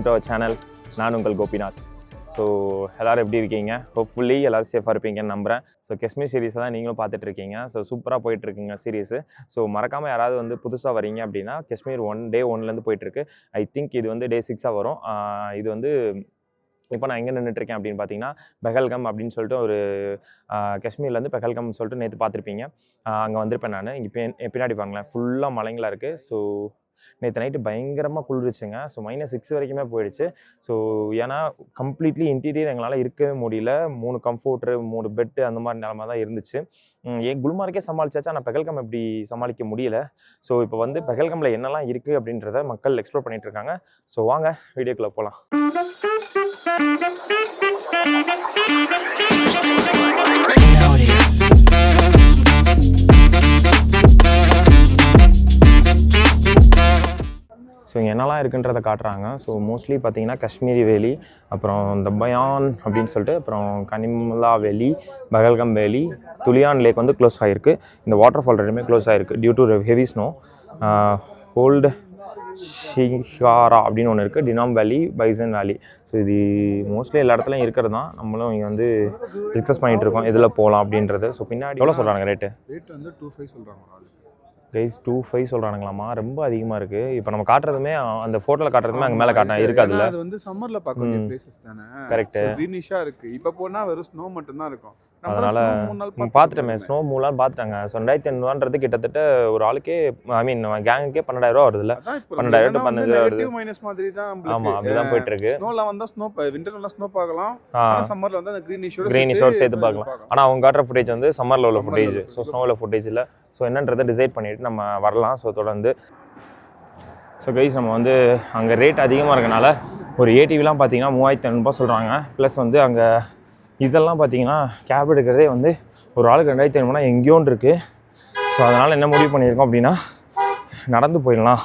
To our channel. நான் உங்கள் Gopinath. So எல்லோரும் எப்படி இருக்கீங்க? ஹோப்ஃபுல்லி எல்லோரும் சேஃபாக இருப்பீங்கன்னு நம்புகிறேன். ஸோ காஷ்மீர் சீரீஸை தான் நீங்களும் பார்த்துட்டு இருக்கீங்க. ஸோ சூப்பராக போயிட்டுருக்குங்க சீரீஸு. ஸோ மறக்காமல் யாராவது வந்து புதுசாக வரீங்க அப்படின்னா காஷ்மீர் டே 1லேருந்து போயிட்டுருக்கு. ஐ திங்க் இது வந்து டே 6 வரும். இது வந்து இப்போ நான் எங்கே நின்றுட்டுருக்கேன் அப்படின்னு பார்த்தீங்கன்னா பெஹல்கம் அப்படின்னு சொல்லிட்டு ஒரு காஷ்மீர்லேருந்து பெஹல்கம்னு சொல்லிட்டு நேற்று பார்த்துருப்பீங்க. அங்கே வந்திருப்பேன் நான். இங்கே பின்னாடி பாருங்களேன், ஃபுல்லாக மலைங்களாக இருக்குது. ஸோ நேற்று நைட்டு பயங்கரமாக குளிர்ச்சுங்க. ஸோ -6 வரைக்குமே போயிடுச்சு. ஸோ ஏன்னா கம்ப்ளீட்லி இன்டீரியர் எங்களால் இருக்கவே முடியல. 3 கம்ஃபோர்ட்ரு 3 பெட்டு அந்த மாதிரி நிலமை தான் இருந்துச்சு. குல்மார்க்கே சமாளிச்சாச்சு, ஆனால் பெஹல்கம் எப்படி சமாளிக்க முடியல. ஸோ இப்போ வந்து பெஹல்கமில் என்னெல்லாம் இருக்குது அப்படின்றத மக்கள் எக்ஸ்ப்ளோர் பண்ணிகிட்டு இருக்காங்க. ஸோ வாங்க வீடியோக்குள்ளே போகலாம். ஸோ இங்கே என்னெல்லாம் இருக்குன்றதை காட்டுறாங்க. ஸோ மோஸ்ட்லி பார்த்தீங்கன்னா காஷ்மீரி வேலி, அப்புறம் இந்த பயான் அப்படின்னு சொல்லிட்டு, அப்புறம் கனிமலா வேலி, பெஹல்கம் வேலி, துலியான் லேக் வந்து க்ளோஸ் ஆகிருக்கு. இந்த வாட்டர் ஃபால் ரெண்டுமே க்ளோஸ் ஆகிருக்கு due to heavy snow. Old Shikara அப்படின்னு ஒன்று இருக்குது, டினாம் வேலி, பைசன் வேலி. ஸோ இது மோஸ்ட்லி எல்லா இடத்துலையும் இருக்கிறது தான். நம்மளும் இங்கே வந்து டிஸ்கஸ் பண்ணிகிட்டு இருக்கோம் எதில் போகலாம் அப்படின்றது. ஸோ பின்னாடி எவ்வளோ சொல்கிறாங்க ரேட்டு வந்து 25 சொல்கிறாங்க. ப்ரைஸ் 25 சொல்கிறானுங்களாமா, ரொம்ப அதிகமாக இருக்குது. இப்போ நம்ம காட்டுறதுமே அந்த ஃபோட்டோவில் காட்டுறதுமே அங்கே மேலே காட்டினா இருக்காதுல்ல. அது வந்து சம்மரில் பார்க்க வேண்டிய பிளேசஸ் தானே. கரெக்ட், க்ரீனிஷாக இருக்குது. இப்போ போனால் வெறும் ஸ்னோ மட்டும்தான் இருக்கும். அதனால் பார்த்துட்டோமே, ஸ்னோ மூலாம் பார்த்துட்டாங்க. ஸோ 2500 கிட்டத்தட்ட ஒரு ஆளுக்கே, ஐ மீன் கேங்குக்கே 12,000 வருது இல்லை, 12,000 to 15,000 வருது. மைனஸ் மாதிரி தான். ஆமாம், அப்படிதான் போயிட்டு இருக்கு. ஸ்னோவில் வந்தால் விண்டர்ல ஸ்னோ பார்க்கலாம், சம்மரில் வந்து அந்த க்ரீனிஷோட சேர்த்து பார்க்கலாம். ஆனால் அவங்க காட்டுற ஃபுட்டேஜ் வந்து சம்மரில் உள்ள ஃபுட்டேஜ், ஸோ ஸ்னோவில் ஃபுட்டேஜ் இல்லை. ஸோ என்னன்றதை டிசைட் பண்ணிவிட்டு நம்ம வரலாம். ஸோ தொடர்ந்து ஸோ கைஸ் நம்ம வந்து அங்கே ரேட் அதிகமாக இருக்கனால ஒரு ஏடிவிலாம் பார்த்தீங்கன்னா 3,500 சொல்கிறாங்க. ப்ளஸ் வந்து அங்கே இதெல்லாம் பார்த்தீங்கன்னா கேப் எடுக்கிறதே வந்து ஒரு ஆளுக்கு 2,500 எங்கேயோன்னு இருக்குது. ஸோ அதனால் என்ன முடிவு பண்ணியிருக்கோம் அப்படின்னா நடந்து போயிடலாம்.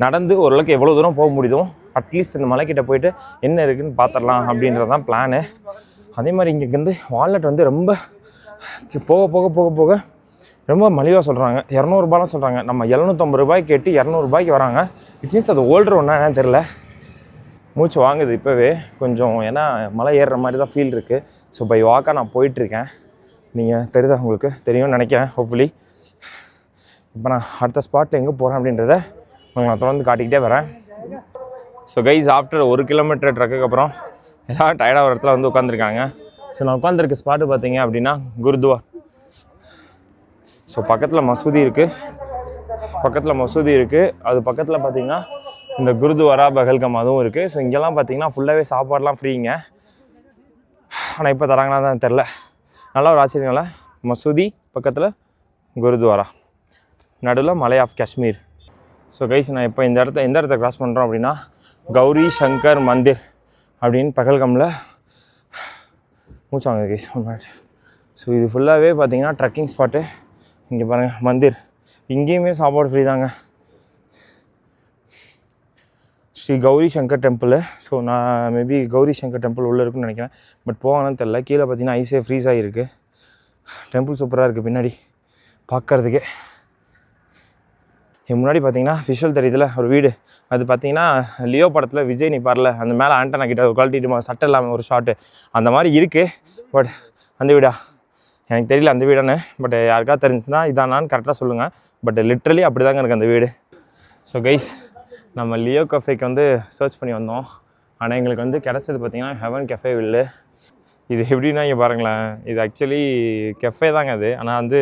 நடந்து ஓரளவுக்கு எவ்வளோ தூரம் போக முடியுதோ அட்லீஸ்ட் இந்த மலைக்கிட்ட போயிட்டு என்ன இருக்குதுன்னு பார்த்துடலாம் அப்படின்றது தான் பிளானு. அதே மாதிரி இங்கே வந்து வால்நட் வந்து ரொம்ப போக போக போக போக ரொம்ப மலிவாக சொல்கிறாங்க. 200 ரூபாலாம் சொல்கிறாங்க. நம்ம 750 ரூபாய்க்கு கேட்டு 200 ரூபாய்க்கு வராங்க. இட் மீன்ஸ் அது ஓல்டர் ஒன்றா என்னன்னு தெரில. மூச்சு வாங்குது இப்போவே கொஞ்சம், ஏன்னா மலை ஏறுற மாதிரி தான் ஃபீல் இருக்குது. ஸோ பை வாக்காக நான் போயிட்டுருக்கேன். நீங்கள் தெரியுதா, உங்களுக்கு தெரியும்னு நினைக்கிறேன் ஹோப்ஃபுல்லி. இப்போ நான் அடுத்த ஸ்பாட்டில் எங்கே போகிறேன் அப்படின்றத உங்களுக்கு நான் தொடர்ந்து காட்டிக்கிட்டே வரேன். ஸோ கைஸ், ஆஃப்டர் 1 கிலோமீட்டர் ட்ரக்குக்கு அப்புறம் எல்லாம் டயர்டாக ஒரு இடத்துல வந்து உட்காந்துருக்காங்க. ஸோ நான் உட்காந்துருக்க ஸ்பாட்டு பார்த்தீங்க அப்படின்னா குருத்வார். ஸோ பக்கத்தில் மசூதி இருக்குது, அது பக்கத்தில் பார்த்தீங்கன்னா இந்த குருத்வாரா பெஹல்கம் அதுவும் இருக்குது. ஸோ இங்கெல்லாம் பார்த்தீங்கன்னா ஃபுல்லாகவே சாப்பாடெலாம் ஃப்ரீங்க. ஆனால் இப்போ தராங்கன்னா தான் தெரில. நல்லா ஒரு ஆச்சரியங்கள, மசூதி பக்கத்தில் குருத்வாரா, நடுவில் மலை ஆஃப் காஷ்மீர். ஸோ கைஸ், நான் இப்போ எந்த இடத்த கிராஸ் பண்ணுறோம் அப்படின்னா கௌரி சங்கர் மந்திர் அப்படின்னு பெஹல்கமில் மூச்சாங்க கைஸ். ஸோ இது ஃபுல்லாகவே பார்த்தீங்கன்னா ட்ரெக்கிங் ஸ்பாட்டு. இங்கே பாருங்கள் மந்திர், இங்கேயுமே சாப்பாடு ஃப்ரீ தாங்க. ஸ்ரீ கௌரி சங்கர் டெம்பிள். ஸோ நான் மேபி கௌரி சங்கர் டெம்பிள் உள்ளே இருக்குன்னு நினைக்கிறேன், பட் போவாங்கன்னு தெரில. கீழே பார்த்தீங்கன்னா ஐஸே ஃப்ரீஸ் ஆகிருக்கு. டெம்பிள் சூப்பராக இருக்குது பின்னாடி பார்க்குறதுக்கே. என் முன்னாடி பார்த்தீங்கன்னா விஷுவல் தெரியுதுல ஒரு வீடு, அது பார்த்தீங்கன்னா லியோ படத்தில் விஜய் நிற்பார்ல, அந்த மேலே ஆண்டனா கிட்ட ஒரு குவாலிட்டி சட்டை இல்லாமல் ஒரு ஷாட்டு அந்த மாதிரி இருக்குது. பட் அந்த வீடா எனக்கு தெரியல அந்த வீடானு, பட் யாருக்காவது தெரிஞ்சுன்னா இதானான்னு கரெக்டாக சொல்லுங்கள். பட் லிட்ரலி அப்படி தாங்க இருக்குது அந்த வீடு. ஸோ கைஸ், நம்ம லியோ கஃபேக்கு வந்து சர்ச் பண்ணி வந்தோம். ஆனால் எங்களுக்கு வந்து கிடச்சது பார்த்திங்கன்னா ஹெவன் கெஃபே வில்லு. இது எப்படின்னா இங்கே பாருங்களேன், இது ஆக்சுவலி கெஃபே தாங்க அது. ஆனால் வந்து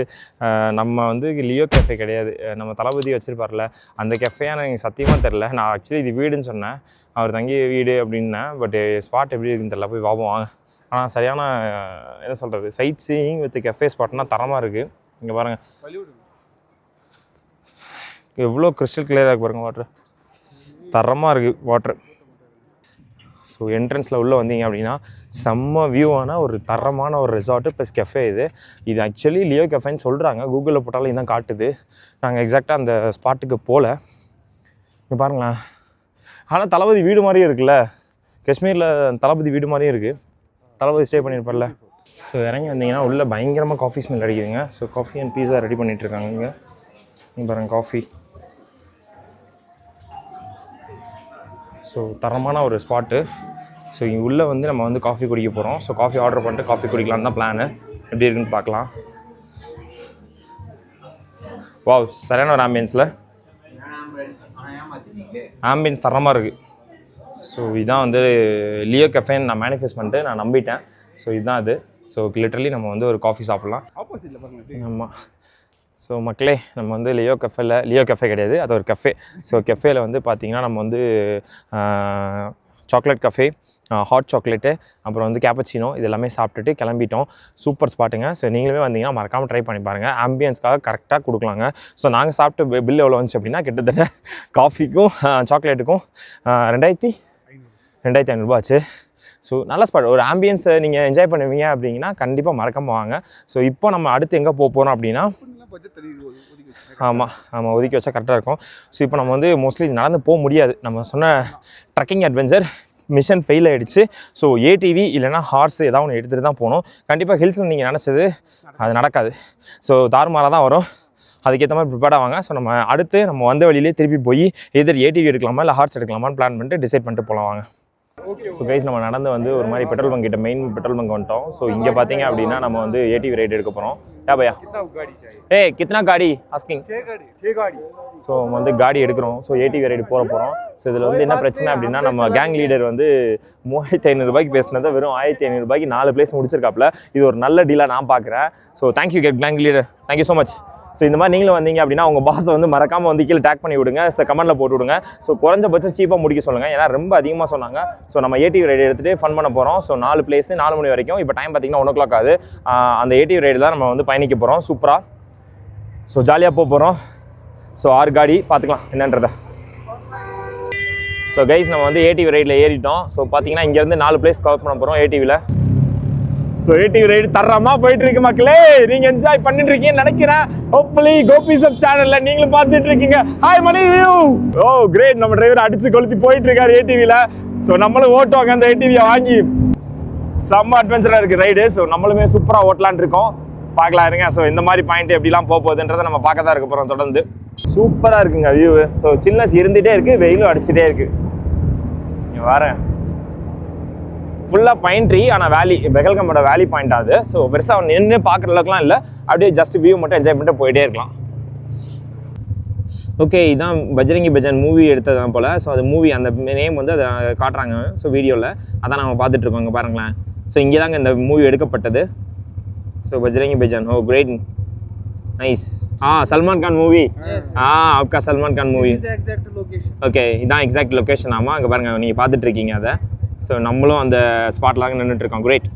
நம்ம வந்து லியோ கெஃபே கிடையாது, நம்ம தளபதி வச்சுருப்பார்ல அந்த கெஃபேயான எனக்கு சத்தியமாக தெரில. நான் ஆக்சுவலி இது வீடுன்னு சொன்னேன், அவர் தங்கி வீடு அப்படின்னேன். பட் ஸ்பாட் எப்படி இருக்குன்னு தெரில, போய் பார்ப்போம் வாங்க. ஆனால் சரியான என்ன சொல்கிறது, சைட் சீயிங் வித் கெஃபே ஸ்பாட்னா தரமாக இருக்குது. இங்கே பாருங்கள் எவ்வளோ கிறிஸ்டல் கிளியராக இருக்குது பாருங்கள், வாட்ரு தரமாக இருக்குது வாட்ரு. ஸோ என்ட்ரன்ஸில் உள்ளே வந்தீங்க அப்படின்னா செம்ம வியூவான ஒரு தரமான ஒரு ரெசார்ட்டு ப்ளஸ் கெஃபே. இது ஆக்சுவலி லியோ கெஃபேன்னு சொல்கிறாங்க, கூகுளில் போட்டாலும் இதுதான் காட்டுது. நாங்கள் எக்ஸாக்டாக அந்த ஸ்பாட்டுக்கு போகல. இங்கே பாருங்களேன், ஆனால் தளபதி வீடு மாதிரியே இருக்குல்ல, காஷ்மீரில் தளபதி வீடு மாதிரியும் இருக்குது. தளபதி ஸ்டே பண்ணியிருப்பார்ல. ஸோ இறங்கி வந்தீங்கன்னா உள்ளே பயங்கரமாக காஃபி ஸ்மெல் அடிக்குதுங்க. So coffee and pizza ready பண்ணிகிட்ருக்காங்க இங்கே பாருங்கள் காஃபி. ஸோ தரமான ஒரு ஸ்பாட்டு. ஸோ இங்கே உள்ளே வந்து நம்ம வந்து காஃபி குடிக்க போகிறோம். ஸோ காஃபி ஆர்டர் பண்ணிட்டு காஃபி குடிக்கலான்னு தான் பிளானு. எப்படி இருக்குன்னு பார்க்கலாம். வாவ், சரியான ஒரு ஆம்பியன்ஸில் ஆம்பியன்ஸ் தரமாக இருக்குது. ஸோ இதுதான் வந்து லியோ கஃபேன்னு நான் மேனிஃபெஸ்ட் பண்ணிட்டு நான் நம்பிட்டேன். ஸோ இதுதான் அது. ஸோ லிட்டரலி நம்ம வந்து ஒரு காஃபி சாப்பிட்லாம். ஆமாம். ஸோ மக்களே, நம்ம வந்து லியோ கஃபே கிடையாது, அது ஒரு கஃபே. ஸோ கஃபேல வந்து பார்த்திங்கன்னா நம்ம வந்து சாக்லேட் கஃபே, ஹாட் சாக்லேட்டு, அப்புறம் வந்து கேப்பச்சினோ இது எல்லாமே சாப்பிட்டுட்டு கிளம்பிட்டோம். சூப்பர் ஸ்பாட்டுங்க. ஸோ நீங்களுமே வந்தீங்கன்னா மறக்காமல் ட்ரை பண்ணி பாருங்கள். ஆம்பியன்ஸ்க்காக கரெக்டாக கொடுக்கலாங்க. ஸோ நாங்கள் சாப்பிட்டு பில் எவ்வளோ வந்துச்சு அப்படின்னா கிட்டத்தட்ட காஃபிக்கும் சாக்லேட்டுக்கும் 2500 ஆச்சு. ஸோ நல்ல ஸ்பாட். ஒரு ஆம்பியன்ஸை நீங்கள் என்ஜாய் பண்ணுவீங்க அப்படின்னா கண்டிப்பாக மறக்காமல் வாங்க. ஸோ இப்போ நம்ம அடுத்து எங்கே போகிறோம் அப்படின்னா, ஆமாம் ஒதுக்கி வச்சா கரெக்டாக இருக்கும். ஸோ இப்போ நம்ம வந்து மோஸ்ட்லி நடந்து போக முடியாது. நம்ம சொன்ன ட்ரக்கிங் அட்வென்ச்சர் மிஷன் ஃபெயில் ஆகிடுச்சு. ஸோ ஏடிவி இல்லைனா ஹார்ஸ் ஏதாவது ஒன்று எடுத்துகிட்டு தான் போகணும். கண்டிப்பாக ஹில்ஸில் நீங்கள் நினச்சது அது நடக்காது. ஸோ தாறுமாறாக தான் வரும். அதுக்கேற்ற மாதிரி ப்ரிப்பேர்டாக வாங்க. ஸோ நம்ம அடுத்து நம்ம வந்த வழியிலே திருப்பி போய் எதிர் ஏடிவி எடுக்கலாமா இல்லை ஹார்ஸ் எடுக்கலாமான்னு பிளான் பண்ணிட்டு டிசைட் பண்ணிட்டு போகலாம் வாங்க. ஸோ கைஸ், நம்ம நடந்து வந்து ஒரு மாதிரி பெட்ரோல் பங்க் கிட்ட மெயின் பெட்ரோல் பங்க் வந்துட்டோம். ஸோ இங்கே பார்த்தீங்க அப்படின்னா நம்ம வந்து ஏடிவி ரைடு எடுக்க போகிறோம். பையா கித்தனா காடி ஆஸ்கிங். ஸோ நம்ம வந்து காடி எடுக்கிறோம். ஸோ ஏடிவி ரைடு போகிறோம். ஸோ இதில் வந்து என்ன பிரச்சனை அப்படின்னா, நம்ம கேங் லீடர் வந்து 3500 பேசினதை வெறும் 1500 4 பிளேஸ் முடிச்சிருக்காப்புல. இது ஒரு நல்ல டீலாக நான் பார்க்குறேன். So thank you gang leader, thank you so much. So இந்த மாதிரி நீங்களும் வந்தீங்க அப்படின்னா உங்கள் பாஸை வந்து மறக்காமல் வந்து கீழே டேக் பண்ணி விடுங்க. ஸோ கமெண்ட்டில் போட்டு விடுங்க. ஸோ குறைஞ்சபட்சம் சீப்பாக முடிக்க சொல்லுங்கள். ஏன்னா ரொம்ப அதிகமாக சொன்னாங்க. ஸோ நம்ம ஏடிவி ரைடு எடுத்துகிட்டு ஃபன் பண்ண போகிறோம். ஸோ 4 பிளேஸ் 4 மணி வரைக்கும். இப்போ டைம் பார்த்தீங்கன்னா 1 o'clock ஆகுது. அந்த ஏடிவி ரைடு தான் நம்ம வந்து பயணிக்க போகிறோம். சூப்பராக ஸோ ஜாலியாக போகிறோம். ஸோ 6 காடி பார்த்துக்கலாம் என்னன்றதை. ஸோ கைஸ், நம்ம வந்து ஏடிவி ரைடில் ஏறிட்டோம். ஸோ பார்த்தீங்கன்னா இங்கேருந்து 4 பிளேஸ் கவர் பண்ண போகிறோம் ஏடிவியில். ஸோ ஏடிவி ரைடு தரமா போயிட்டு இருக்கு மக்களே. நீங்க என்ஜாய் பண்ணிட்டு இருக்கீங்கன்னு நினைக்கிறேன். ஹோப்ஃபுல்லி கோபிஸ் அப் சேனல்ல நீங்களும் பார்த்துட்டு இருக்கீங்க. ஹாய் மணி வியூ. ஓ கிரேட், நம்ம டிரைவர் அடிச்சு கொளுத்தி போயிட்டு இருக்காரு ஏடிவில. ஸோ நம்மளும் ஓட்டுவாங்க அந்த ஏடிவியை வாங்கி. செம்ம அட்வென்ச்சரா இருக்கு ரைடு. ஸோ நம்மளுமே சூப்பரா ஓட்டலான் இருக்கோம். பார்க்கலாம் இருங்க. ஸோ இந்த மாதிரி பாயிண்ட் எப்படிலாம் போகுதுன்றதை நம்ம பார்க்க தான் இருக்க போறோம் தொடர்ந்து. சூப்பரா இருக்குங்க வியூ. ஸோ சில்னஸ் இருந்துட்டே இருக்கு, வெயிலும் அடிச்சுட்டே இருக்கு. வரேன் ஃபுல்லாக பைன் ட்ரீ, ஆனால் வேலி, பெகல்கமோட வேலி பாயிண்ட் ஆகுது. ஸோ பெருசாக நின்று பார்க்குற அளவுக்குலாம் இல்லை, அப்படியே ஜஸ்ட் வியூ மட்டும் என்ஜாய் பண்ணிட்டு போயிட்டே இருக்கலாம். ஓகே, இதுதான் பஜ்ரங்கி பஜன் மூவி எடுத்ததான் போல். ஸோ அது மூவி அந்த நேம் வந்து அதை காட்டுறாங்க. ஸோ வீடியோவில் அதான் நம்ம பார்த்துட்ருக்கோம். இங்கே பாருங்களேன். ஸோ இங்கே தாங்க இந்த மூவி எடுக்கப்பட்டது. So Bajrangi Bhaijaan. Oh great, nice. Salman Khan movie. आपका சல்மான் கான் மூவி. ஓகே, இதான் எக்ஸாக்ட் லொக்கேஷன். ஆமாம், அங்கே பாருங்கள், நீங்கள் பார்த்துட்டு இருக்கீங்க அதை. ஸோ நம்மளும் அந்த ஸ்பாட்லாக நின்றுட்டுருக்கோம். கிரேட்.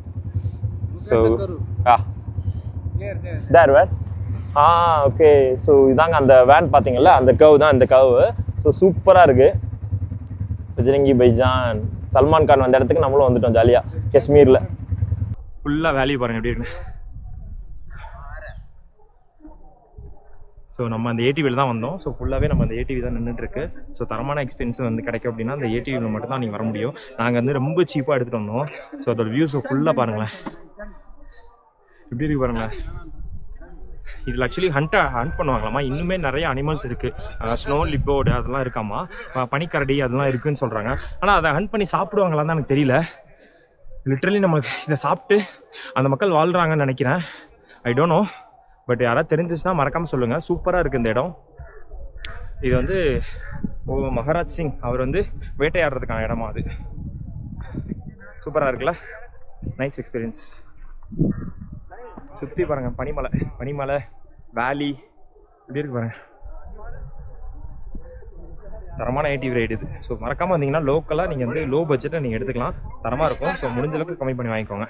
ஸோ தேர் வேன். ஓகே. ஸோ இதாங்க அந்த வேன் பார்த்தீங்கல்ல, அந்த கர்வ் தான் இந்த கர்வ். ஸோ சூப்பராக இருக்குது. பஜ்ரங்கி பைஜான் சல்மான் கான் வந்த இடத்துக்கு நம்மளும் வந்துட்டோம் ஜாலியாக. காஷ்மீரில் ஃபுல்லாக வேல்யூ பாருங்கள் எப்படி இருக்குன்னு. ஸோ நம்ம அந்த ஏடிவியில் தான் வந்தோம். ஸோ ஃபுல்லாகவே நம்ம அந்த ஏடிவி தான் நின்றுட்டுருக்கு. ஸோ தரமான எக்ஸ்பீரியன்ஸ் வந்து கிடைக்கும் அப்படின்னா அந்த ஏடிவியில் மட்டும் தான் நீங்கள் வர முடியும். நாங்கள் வந்து ரொம்ப சீப்பாக எடுத்துகிட்டு வந்தோம். ஸோ அதோட வியூஸை ஃபுல்லாக பாருங்களேன், எப்படி இருக்கு பாருங்களேன். இதில் ஆக்சுவலி ஹண்ட் பண்ணுவாங்களாமா. இன்னுமே நிறைய அனிமல்ஸ் இருக்குது. ஸ்னோ லிப்போர்டு அதெல்லாம் இருக்காமா, பனிக்கரடி அதெல்லாம் இருக்குதுன்னு சொல்கிறாங்க. ஆனால் அதை ஹண்ட் பண்ணி சாப்பிடுவாங்களான்னு தான் எனக்கு தெரியல. லிட்ரலி நமக்கு இதை சாப்பிட்டு அந்த மக்கள் வாழ்கிறாங்கன்னு நினைக்கிறேன். ஐ டோன்ட் நோ, பட் யாராவது தெரிஞ்சிச்சுன்னா மறக்காமல் சொல்லுங்கள். சூப்பராக இருக்குது இந்த இடம். இது வந்து மகாராஜ் சிங் அவர் வந்து வேட்டையாடுறதுக்கான இடமா அது. சூப்பராக இருக்குல்ல, நைஸ் எக்ஸ்பீரியன்ஸ். சுற்றி பாருங்கள், பனிமலை வேலி இப்படி இருக்கு பாருங்கள். தரமான ஏடிவி ரைடு இது. ஸோ மறக்காமல் வந்தீங்கன்னா லோக்கலாக நீங்கள் வந்து லோ பட்ஜெட்டில் நீங்கள் எடுத்துக்கலாம். தரமாக இருக்கும். ஸோ முடிஞ்ச அளவுக்கு கம்மி பண்ணி வாங்கிக்கோங்க.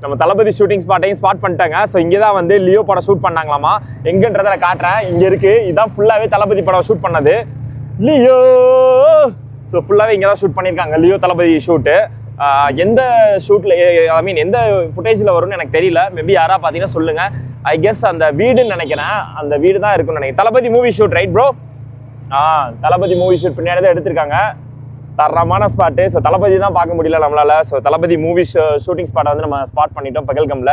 நம்ம தளபதி ஷூட்டிங் ஸ்பாட்டையும் ஸ்பாட் பண்ணிட்டாங்க. ஸோ இங்கே தான் வந்து லியோ படம் ஷூட் பண்ணாங்களாமா. எங்கன்றதை நான் காட்டுறேன். இங்கே இருக்குது. இதுதான் ஃபுல்லாகவே தளபதி படம் ஷூட் பண்ணது லியோ. ஸோ ஃபுல்லாகவே இங்கே தான் ஷூட் பண்ணியிருக்காங்க லியோ தளபதி ஷூட்டு. எந்த ஷூட்டில் ஐ மீன் எந்த ஃபுட்டேஜில் வரும்னு எனக்கு தெரியல. மேபி யாராவது பார்த்தீங்கன்னா சொல்லுங்கள். ஐ கெஸ் அந்த வீடுன்னு நினைக்கிறேன். அந்த வீடு தான் இருக்குன்னு நினைக்கிறேன். தளபதி மூவி ஷூட் ரைட் ப்ரோ. தளபதி மூவி ஷூட் பின்னாடி தான் எடுத்திருக்காங்க. தரமான ஸ்பாட்டு. ஸோ தளபதி தான் பார்க்க முடியல நம்மளால். ஸோ தளபதி மூவி ஷூட்டிங் ஸ்பாட்டை வந்து நம்ம ஸ்பாட் பண்ணிட்டோம் பெகல்கமில்.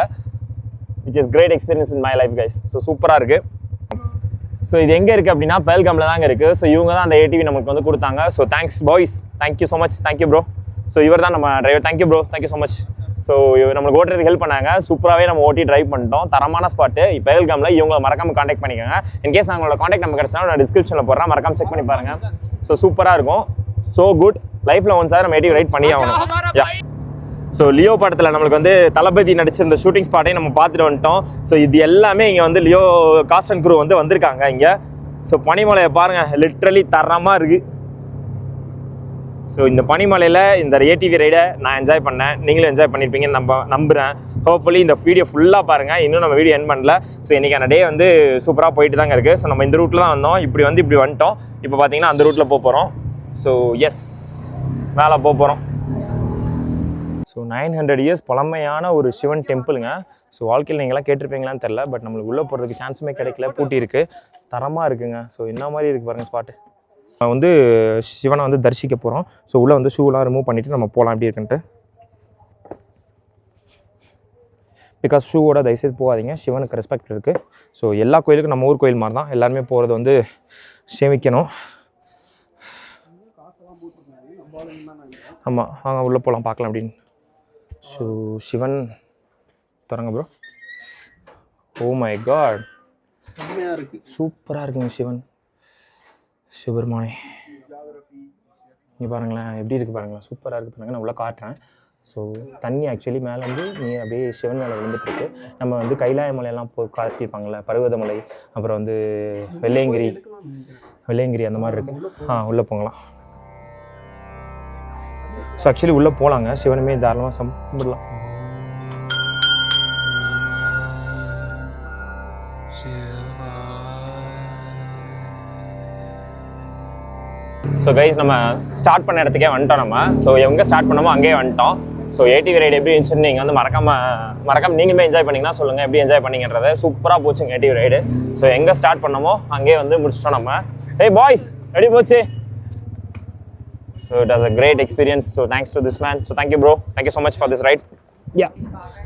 Which is great experience in my life guys. So சூப்பராக இருக்குது. ஸோ இது எங்கே இருக்குது அப்படின்னா பெஹல்காமில் தாங்க இருக்குது. ஸோ இவங்க தான் அந்த ஏடிவி நமக்கு வந்து கொடுத்தாங்க. So thanks boys, thank you so much, thank you bro. So இவர் தான் நம்ம driver. Thank you bro, thank you so much. So நம்மளுக்கு ஓட்டுறதுக்கு ஹெல்ப் பண்ணாங்க. சூப்பராகவே நம்ம ஓட்டி ட்ரைவ் பண்ணிட்டோம். தரமான ஸ்பாட்டு பெஹல்காமில். இவங்களை மறக்காம காண்டாக்ட் பண்ணிக்கோங்க. இன்கேஸ் நான் உங்களோட காண்டாக்ட் நம்ம கிடச்சினா நான் டிஸ்கிரிப்ஷனில் போடுறேன், மறக்காம செக் பண்ணி பாருங்கள். ஸோ சூப்பராக இருக்கும். So good. லைஃப்பில் ஒன்ஸ் நம்ம ஏடிவி ரைட் பண்ணி ஆகணும். யா. ஸோ லியோ படத்தில் நம்மளுக்கு வந்து தளபதி நடிச்சிருந்த ஷூட்டிங் ஸ்பாட்டையும் நம்ம பார்த்துட்டு வந்துட்டோம். ஸோ இது எல்லாமே இங்கே வந்து லியோ காஸ்ட் அண்ட் க்ரூ வந்து வந்திருக்காங்க இங்கே. ஸோ பனிமலையை பாருங்கள், லிட்ரலி தரமாக இருக்குது. ஸோ இந்த பனிமலையில் இந்த ஏடிவி ரைடை நான் என்ஜாய் பண்ணேன், நீங்களும் என்ஜாய் பண்ணியிருப்பீங்கன்னு நம்புகிறேன். ஹோப்ஃபுல்லி இந்த வீடியோ ஃபுல்லாக பாருங்கள். இன்னும் நம்ம வீடியோ எண்ட் பண்ணல. ஸோ இன்றைக்கான டே வந்து சூப்பராக போயிட்டு தாங்க இருக்குது. ஸோ நம்ம இந்த ரூட்டில் தான் வந்தோம், இப்படி வந்துட்டோம். இப்போ பார்த்தீங்கன்னா அந்த ரூட்டில் போகிறோம். ஸோ எஸ், மேலே போகிறோம். ஸோ 900 இயர்ஸ் பழமையான ஒரு சிவன் டெம்பிளுங்க. ஸோ வாழ்க்கையில் நீங்களாம் கேட்டிருப்பீங்களான்னு தெரில, பட் நம்மளுக்கு உள்ளே போகிறதுக்கு சான்ஸுமே கிடைக்கல, பூட்டி இருக்குது. தரமாக இருக்குங்க. ஸோ என்ன மாதிரி இருக்குது பாருங்கள் ஸ்பாட்டு. வந்து சிவனை வந்து தரிசிக்க போகிறோம். ஸோ உள்ளே வந்து ஷூலாம் ரிமூவ் பண்ணிவிட்டு நம்ம போகலாம் எப்படி இருக்குன்ட்டு. பிகாஸ் ஷூவோட தயவுசெய்து போகாதீங்க, சிவனுக்கு ரெஸ்பெக்ட் இருக்குது. ஸோ எல்லா கோயிலுக்கும் நம்ம ஊர் கோயில் மாதிரி தான் எல்லாருமே போகிறது வந்து சேமிக்கணும். ஆமாம், வாங்க உள்ளே போகலாம், பார்க்கலாம் அப்படின்னு. ஸோ சிவன் தொடங்க ப்ரோ. ஓ மை காட், சூப்பராக இருக்குங்க சிவன் சிவபெருமானே. இங்கே பாருங்களேன் எப்படி இருக்குது பாருங்களேன், சூப்பராக இருக்குது பாருங்கள். நான் உள்ளே காட்டுறேன். ஸோ தண்ணி ஆக்சுவலி மேலே வந்து நீர் அப்படியே சிவன் மேலே விழுந்துட்டுருக்கு. நம்ம வந்து கைலாய மலையெல்லாம் காட்டியிருப்பாங்கள்ல, பர்வதமலை, அப்புறம் வந்து வெள்ளையங்கிரி அந்த மாதிரி இருக்குது. உள்ளே போகலாம். ஸோ ஆக்சுவலி உள்ளே போகலாங்க, சிவனுமே தாராளமாக கும்பிடலாம். ஸோ கைஸ், நம்ம ஸ்டார்ட் பண்ண இடத்துக்கே வந்துட்டோம் நம்ம. ஸோ எங்கே ஸ்டார்ட் பண்ணமோ அங்கேயே வந்துட்டோம். ஸோ ஏடிவி ரைடு எப்படி இருந்துச்சுன்னு நீங்கள் வந்து மறக்காம நீங்களுமே என்ஜாய் பண்ணிங்கன்னா சொல்லுங்கள் எப்படி என்ஜாய் பண்ணிங்கன்றதை. சூப்பராக போச்சுங்க ஏடிவி ரைடு. ஸோ எங்கே ஸ்டார்ட் பண்ணமோ அங்கேயே வந்து முடிச்சிட்டோம் நம்ம. ஹே பாய்ஸ், எப்படி போச்சு? So it was a great experience. So thanks to this man. So thank you bro. Thank you so much for this ride. Yeah.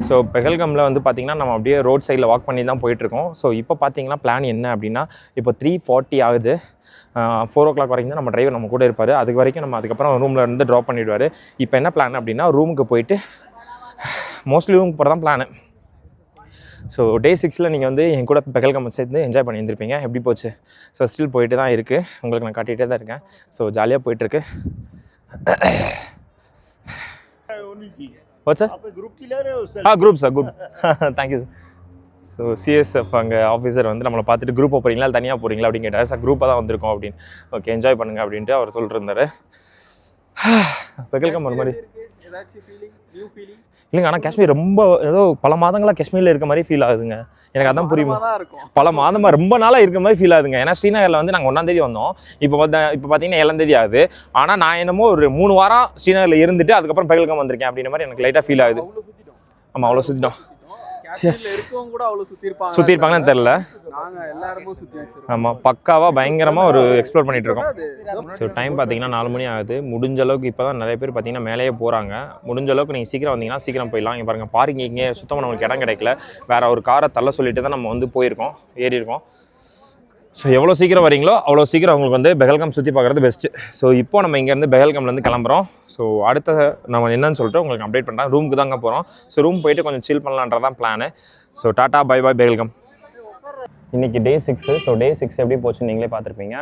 So பெஹல்காமில் வந்து பார்த்திங்கன்னா நம்ம அப்படியே ரோட் சைடில் வாக் பண்ணி தான் போயிட்டுருக்கோம். ஸோ இப்போ பார்த்தீங்கன்னா பிளான் என்ன அப்படின்னா, இப்போ 3:40 ஆகுது. 4 o'clock வரைக்கும் தான் நம்ம டிரைவர் நம்ம கூட இருப்பார். அதுக்கு வரைக்கும் நம்ம அதுக்கப்புறம் ரூமில் இருந்து ட்ராப் பண்ணிவிடுவார். இப்போ என்ன பிளான் அப்படின்னா, ரூமுக்கு போயிட்டு மோஸ்ட்லி ரூமுக்கு போகிற தான் பிளானு. ஸோ டே 6 நீங்கள் வந்து என் கூட பெஹல்காம் சேர்ந்து என்ஜாய் பண்ணியிருந்திருப்பீங்க. எப்படி போச்சு? ஸோ ஸ்டில் போயிட்டு தான் இருக்குது, உங்களுக்கு நான் காட்டிகிட்டே தான் இருக்கேன். ஸோ ஜாலியாக போயிட்டுருக்கு. What sir? Group sir, group. Thank you sir. So CSF அங்கே ஆஃபீஸர் வந்து நம்மளை பார்த்துட்டு குரூப்பாக போகிறீங்களா இல்லை தனியாக போகிறீங்களா அப்படின்னு கேட்டார். சார் குரூப்பாக தான் வந்திருக்கோம் அப்படின்னு. ஓகே, என்ஜாய் பண்ணுங்கள் அப்படின்ட்டு அவர் சொல்லிட்டு பெஹல்காம் ஒரு மாதிரி இல்லைங்க. ஆனால் காஷ்மீர் ரொம்ப ஏதோ பல மாதங்களாக காஷ்மீரில் இருக்க மாதிரி ஃபீல் ஆகுதுங்க. எனக்கு அதான் புரியுமா, பல மாதமாக ரொம்ப நாளாக இருக்க மாதிரி ஃபீல் ஆகுதுங்க. ஏன்னா ஸ்ரீநகரில் வந்து நாங்கள் 1ஆம் தேதி வந்தோம். இப்போ பார்த்தீங்கன்னா 7ஆம் தேதி ஆகுது. ஆனால் நான் என்னமோ ஒரு 3 வாரம் ஸ்ரீநகரில் இருந்துட்டு அதுக்கப்புறம் பெஹல்காம் வந்திருக்கேன் அப்படின்ற மாதிரி எனக்கு லைட்டாக ஃபீல் ஆகுது. ஆமாம், அவ்வளோ சுற்றிட்டோம். சுற்றிருப்பாங்கன்னு தெரியல. ஆமாம், பக்காவாக பயங்கரமாக ஒரு எக்ஸ்ப்ளோர் பண்ணிட்டு இருக்கோம். ஸோ டைம் பார்த்தீங்கன்னா 4 மணி ஆகுது. முடிஞ்ச அளவுக்கு இப்போ தான் நிறைய பேர் பார்த்தீங்கன்னா மேலேயே போகிறாங்க. முடிஞ்ச அளவுக்கு நீங்கள் சீக்கிரம் வந்தீங்கன்னா சீக்கிரம் போயிடலாம். இங்கே பாருங்கள், பார்க்கிங் இங்கே சுத்தமாக நமக்கு இடம் கிடைக்கல. வேறு ஒரு காரை தள்ள சொல்லிட்டு தான் நம்ம வந்து ஏறி இருக்கோம். ஸோ எவ்வளோ சீக்கிரம் வரீங்களோ அவ்வளோ சீக்கிரம் உங்களுக்கு வந்து பெஹல்காம் சுற்றி பார்க்குறது பெஸ்ட்டு. ஸோ இப்போ நம்ம இங்கேருந்து பெஹல்காம்லேருந்து கிளம்புறோம். ஸோ அடுத்த நம்ம என்னன்னு சொல்லிட்டு உங்களுக்கு அப்டேட் பண்ணுறேன். ரூமுக்கு தாங்க போகிறோம். ஸோ ரூம் போயிட்டு கொஞ்சம் சில் பண்ணலான்றதான் plan. So tata, bye bye Pahalgam. இன்றைக்கி டே 6. ஸோ டே 6 எப்படி போச்சுன்னு நீங்களே பார்த்துருப்பீங்க.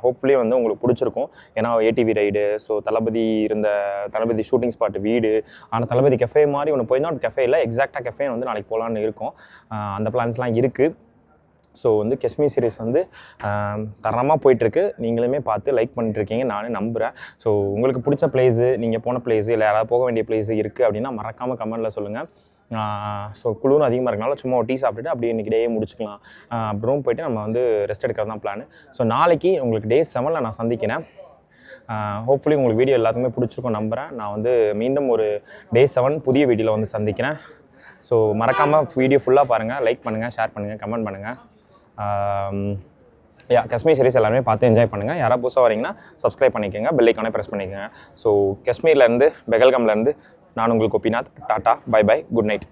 ஹோப்ஃபுல்லி வந்து உங்களுக்கு பிடிச்சிருக்கும். ஏன்னா ஏடிவி ரைடு, ஸோ தளபதி ஷூட்டிங் ஸ்பாட், வீடு, ஆனால் தளபதி கெஃபே மாதிரி ஒன்று போயிருந்தோம். கெஃபே இல்லை, எக்ஸாக்டாக கெஃபே வந்து நாளைக்கு போகலான்னு இருக்கோம். அந்த பிளான்ஸ்லாம் இருக்குது. ஸோ வந்து காஷ்மீர் சீரிஸ் வந்து தரமாக போயிட்டுருக்கு. நீங்களுமே பார்த்து லைக் பண்ணிட்டுருக்கீங்க, நானும் நம்புகிறேன். ஸோ உங்களுக்கு பிடிச்ச பிளேஸு, நீங்கள் போன பிளேஸு, இல்லை யாராவது போக வேண்டிய பிளேஸு இருக்குது அப்படின்னா மறக்காமல் கமெண்ட்டில் சொல்லுங்கள். ஸோ குளிரும் அதிகமாக இருக்கனால சும்மா ஒரு டீ சாப்பிட்டுட்டு அப்படியே இன்றைக்கி டேயே முடிச்சுக்கலாம். அப்புறம் போயிட்டு நம்ம வந்து ரெஸ்ட் எடுக்கிறது தான் பிளான். ஸோ நாளைக்கு உங்களுக்கு டே 7 நான் சந்திக்கிறேன். ஹோப்ஃபுல்லி உங்களுக்கு வீடியோ எல்லாத்துக்குமே பிடிச்சிருக்கும் நம்புகிறேன். நான் வந்து மீண்டும் ஒரு டே 7 புதிய வீடியோவில் வந்து சந்திக்கிறேன். ஸோ மறக்காமல் வீடியோ ஃபுல்லாக பாருங்கள், லைக் பண்ணுங்கள், ஷேர் பண்ணுங்கள், கமெண்ட் பண்ணுங்கள். காஷ்மீர் சீரிஸ் எல்லாமே பார்த்து என்ஜாய் பண்ணுங்கள். யாராவது புதுசாக வரீங்கன்னா சப்ஸ்கிரைப் பண்ணிக்கோங்க, பெல் ஐக்கானே ப்ரெஸ் பண்ணிக்கோங்க. ஸோ காஷ்மீர்லேருந்து பெஹல்காம்லேருந்து நான் உங்களுக்கு Gopinath. Tata, bye bye, good night.